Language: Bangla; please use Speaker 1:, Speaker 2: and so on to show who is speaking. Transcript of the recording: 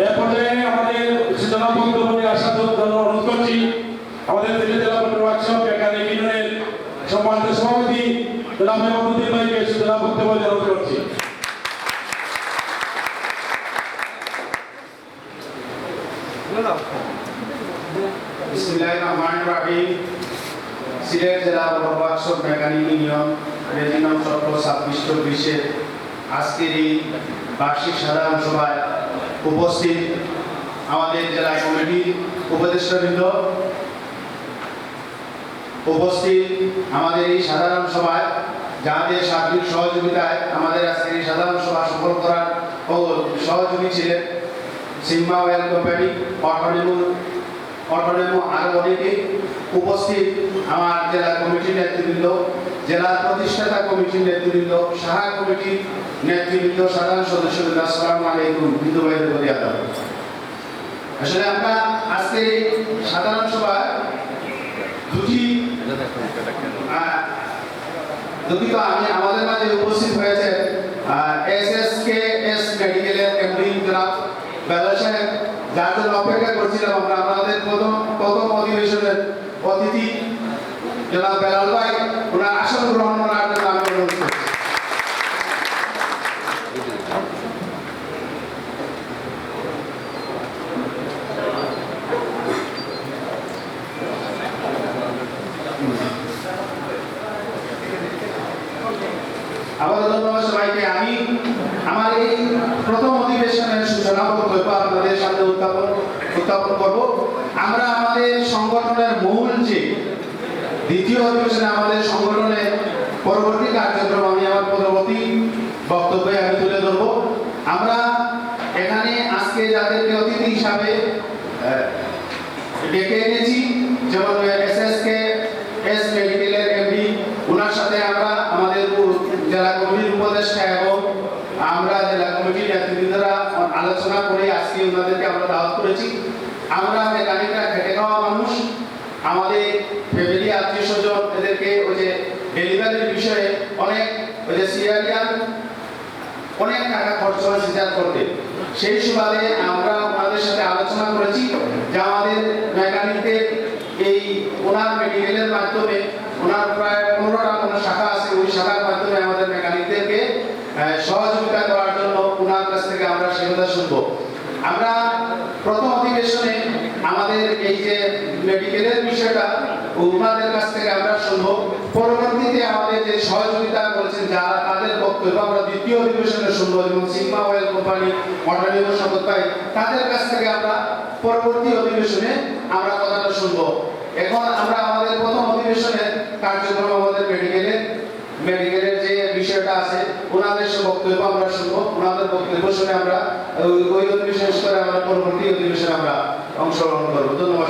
Speaker 1: এরপরে আমাদের জেলা বন্ধুবন্ধু আসার জন্য অনুরোধ করছি আমাদের জেলা বন্ধু ওয়ার্কশপ বেকার ইউনিয়নের সম্মানিত সভাপতি জনাব মেহমুদ্দিন ভাইকে সূচনা বক্তব্য অনুরোধ করছি।
Speaker 2: বিসমিল্লাহিররহমানিররহিম। সিলেট জেলা ওয়ার্কশপ মেকানিক ইউনিয়ন রেজিনাম চক্র 26-24 আজকের এই বার্ষিক সাধারণ সভায় উপস্থিত আমাদের জেলা কমিটির উপদেষ্টাবৃন্দ, উপস্থিত আমাদের এই সাধারণ সভায় যাদের সার্বিক সহযোগিতায় আমাদের আজকের এই সাধারণ সভা সফল করার সহযোগী ছিলেন সিগমা ওয়েল কোম্পানি, অটোনেমো আরো অনেকে উপস্থিত আমার জেলা কমিটির নেতৃবৃন্দ, জেলা প্রতিষ্ঠাতা কমিটির নেতৃবৃন্দ, সাহা কমিটির নেতৃবৃন্দ, সাধারণ সদস্যবৃন্দ, আসসালামু আলাইকুম। হিন্দু ভাইদের প্রতি আদাব। আসলে আমরা আজকে সাধারণ সভায় দুঃখিত আমি আমাদের মাঝে উপস্থিত হয়েছে এসএসকেএস মেডিকেলের এমডি জনাব বেলাল সাহেব, যার জন্য অপেক্ষা করছিলাম আমরা। আমাদের প্রথম অধিবেশনের অতিথি জনাব বেলাল ভাই, ওনার আসন গ্রহণ করার জন্য আমি অনুরোধ করছি। আবার ধন্যবাদ সবাইকে। আমি আমার এই প্রথম অধিবেশনের সূচনা বক্তব্য আপনাদের সামনে উত্থাপন করব। আমরা আমাদের সংগঠনের মূল যে দ্বিতীয় অধিবেশনে আমাদের সংগঠনের পরবর্তী কার্যক্রম আমি আমার পরবর্তী বক্তব্যে আমি তুলে ধরব। আমরা এখানে আজকে যাদেরকে অতিথি হিসাবে ডেকে এনেছি, যেমন এসএসকেএস মেডিকেলের এমডি, ওনার সাথে আমরা আমাদের জেলা কমিটির উপদেষ্টা এবং আমরা জেলা কমিটির নেতৃবৃন্দরা আলোচনা করে আজকে ওনাদেরকে আমরা দাওয়াত করেছি। আমরা মেকানিকরা খেটে খাওয়া মানুষ, আমাদের ফ্যামিলি আত্মীয় স্বজন এদেরকে ওই যে ডেলিভারির বিষয়ে অনেক ওই যে সিআরিয়ান অনেক টাকা খরচ হয় সিজার করতে। সেই সুবাদে আমরা ওনাদের সাথে আলোচনা করেছি যে আমাদের মেকানিকদের এই ওনার মেডিকেলের মাধ্যমে ওনার প্রায় 15টা কোনো শাখা আছে, ওই শাখার মাধ্যমে আমাদের মেকানিকদেরকে সহযোগিতা করার জন্য ওনার কাছ থেকে আমরা সে কথা শুনবো। আমরা প্রথম অধিবেশনে আমাদের এই যে মেডিকেলের বিষয়টা ওনাদের কাছ থেকে আমরা শুনবো। পরবর্তীতে আমাদের যে সহযোগিতা করেছেন যারা, তাদের বক্তব্য আমরা দ্বিতীয় অধিবেশনে শুনবো, যেমন সিগমা ওয়েল কোম্পানি, অটোনেমো সম্পদ পাই, তাদের কাছ থেকে আমরা পরবর্তী অধিবেশনে আমরা কথাটা শুনবো। এখন আমরা আমাদের প্রথম অধিবেশনের কার্যক্রম আমাদের মেডিকেলের যে বিষয়টা আছে ওনাদের সে বক্তব্য আমরা শুনবো। ওনাদের বক্তব্য শুনে আমরা ওই অধিবেশন করে আমরা পরবর্তী অধিবেশনে আমরা অংশগ্রহণ করবো। ধন্যবাদ।